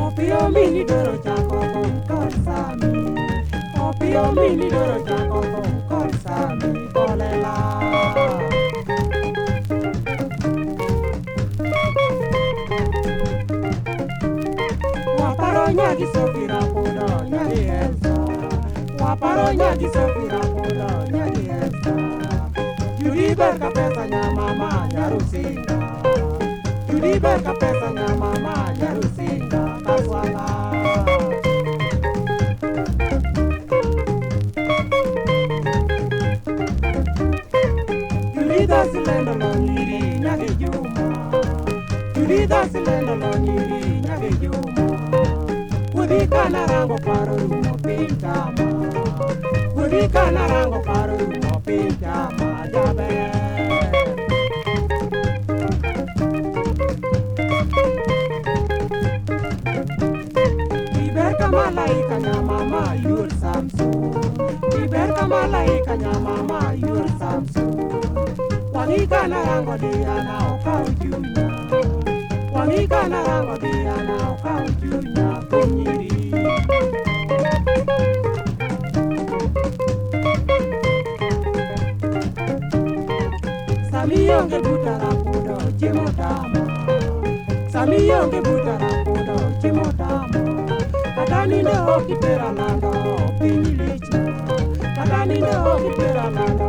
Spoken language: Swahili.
Opio mini doro chako con Sami. Opio mini doro chako con Sami. Bolela. Waparo nyagi sofira podo nyagi Elsa. Waparo nyagi sofira podo nyagi Elsa. Judi berka pesa nya mama nyarusinga. Judi berka pesa nya mama nyarusinga. Kaswala. Judi dasilendo lo nyiri nyagi Juma. Judi dasilendo lo nyiri nyagi Juma. Kudi kana rango paro rumo pintama. Kudi kana rango paro rumo pintama. Jabe. Iberka malaika nya mama yur Samsung. Iberka malaika nya mama yur Samsung. Wangi kana rango diana okau junya. Wangi kana rango diana okau junya kunyiri. Sami yonge butara podo chimotama. Sami yonge butara podo chimotama. Katani ne hoki pera nando pinyi licha. Katani ne hoki pera nando